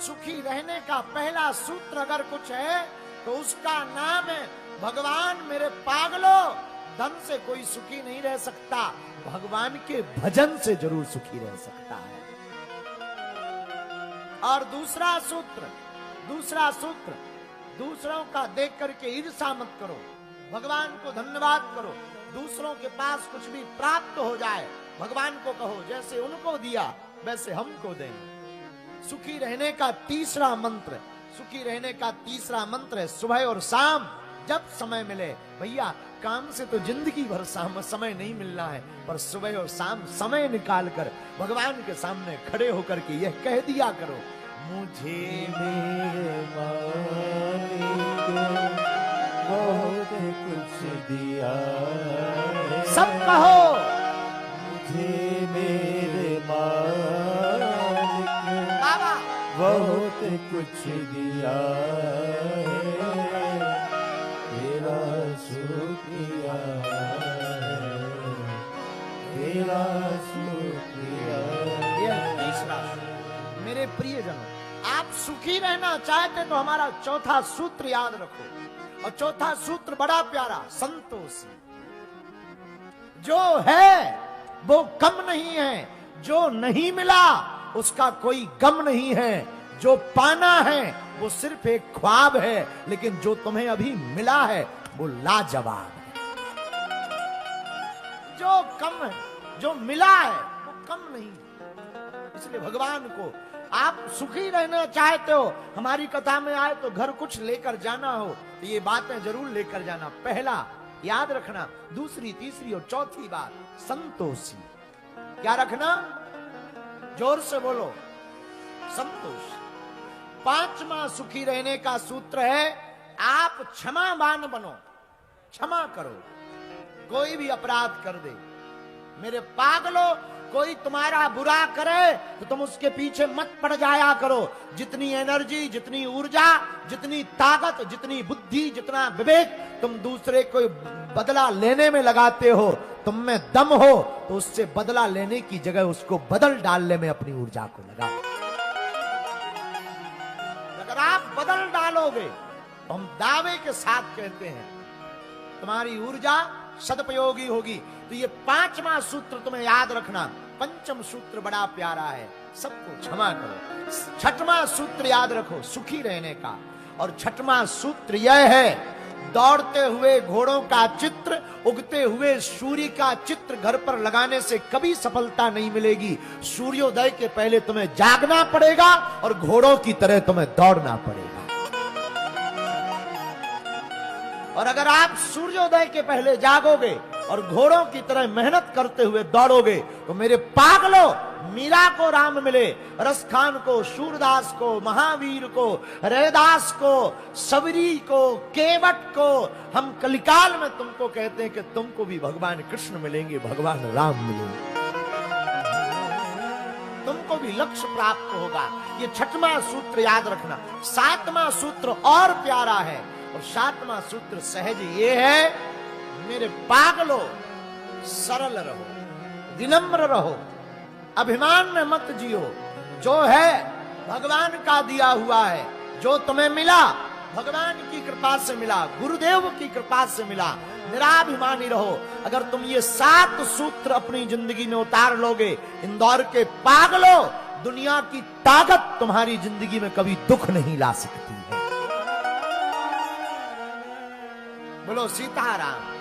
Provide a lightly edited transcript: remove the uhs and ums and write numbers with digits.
सुखी रहने का पहला सूत्र अगर कुछ है तो उसका नाम है भगवान। मेरे पागलो, धन से कोई सुखी नहीं रह सकता, भगवान के भजन से जरूर सुखी रह सकता है। और दूसरा सूत्र, दूसरों का देख करके ईर्ष्या मत करो, भगवान को धन्यवाद करो। दूसरों के पास कुछ भी प्राप्त हो जाए, भगवान को कहो जैसे उनको दिया वैसे हमको देंगे। सुखी रहने का तीसरा मंत्र है सुबह और शाम जब समय मिले। भैया काम से तो जिंदगी भर समय नहीं मिलना है, पर सुबह और शाम समय निकाल कर भगवान के सामने खड़े होकर के यह कह दिया करो, मुझे मेरे मालिक बहुत कुछ दिया। सब कहो, मुझे मेरे मालिक बहुत कुछ दिया, तेरा शुक्रिया, तेरा शुक्रिया। मेरे प्रियजनों, आप सुखी रहना चाहते तो हमारा चौथा सूत्र याद रखो। और चौथा सूत्र बड़ा प्यारा, संतोषी। जो है वो कम नहीं है, जो नहीं मिला उसका कोई गम नहीं है, जो पाना है वो सिर्फ एक ख्वाब है, लेकिन जो तुम्हें अभी मिला है वो लाजवाब है। जो कम है, जो मिला है वो कम नहीं। इसलिए भगवान को आप सुखी रहना चाहते हो, हमारी कथा में आए तो घर कुछ लेकर जाना हो तो ये बातें जरूर लेकर जाना। पहला याद रखना, दूसरी, तीसरी और चौथी बात संतोषी। क्या रखना? जोर से बोलो, संतोष। पांचवा सुखी रहने का सूत्र है आप क्षमावान बनो, क्षमा करो। कोई भी अपराध कर दे, मेरे पागलो, कोई तुम्हारा बुरा करे तो तुम उसके पीछे मत पड़ जाया करो। जितनी एनर्जी, जितनी ऊर्जा, जितनी ताकत, जितनी बुद्धि, जितना विवेक तुम दूसरे को बदला लेने में लगाते हो, तुम में दम हो तो उससे बदला लेने की जगह उसको बदल डालने में अपनी ऊर्जा को लगाओ। अगर आप बदल डालोगे तो हम दावे के साथ कहते हैं तुम्हारी ऊर्जा सदुपयोगी होगी। तो ये पांचवा सूत्र तुम्हें याद रखना। पंचम सूत्र बड़ा प्यारा है, सबको क्षमा करो। छठवां सूत्र याद रखो सुखी रहने का, और छठवां सूत्र यह है, दौड़ते हुए घोड़ों का चित्र, उगते हुए सूर्य का चित्र घर पर लगाने से कभी सफलता नहीं मिलेगी। सूर्योदय के पहले तुम्हें जागना पड़ेगा और घोड़ों की तरह तुम्हें दौड़ना पड़ेगा। और अगर आप सूर्योदय के पहले जागोगे और घोड़ों की तरह मेहनत करते हुए दौड़ोगे तो मेरे पागलों, मीरा को राम मिले, रसखान को, सूरदास को, महावीर को, रैदास को, सबरी को, केवट को, हम कलिकाल में तुमको कहते हैं कि तुमको भी भगवान कृष्ण मिलेंगे, भगवान राम मिलेंगे, तुमको भी लक्ष्य प्राप्त होगा। ये छठवां सूत्र याद रखना। सातवां सूत्र और प्यारा है, और सातवां सूत्र सहज ये है, मेरे पागलो, सरल रहो, विनम्र रहो, अभिमान में मत जियो। जो है भगवान का दिया हुआ है, जो तुम्हें मिला भगवान की कृपा से मिला, गुरुदेव की कृपा से मिला। निराभिमानी रहो। अगर तुम ये 7 सूत्र अपनी जिंदगी में उतार लोगे, इंदौर के पागलो, दुनिया की ताकत तुम्हारी जिंदगी में कभी दुख नहीं ला सकती है। बोलो सीताराम।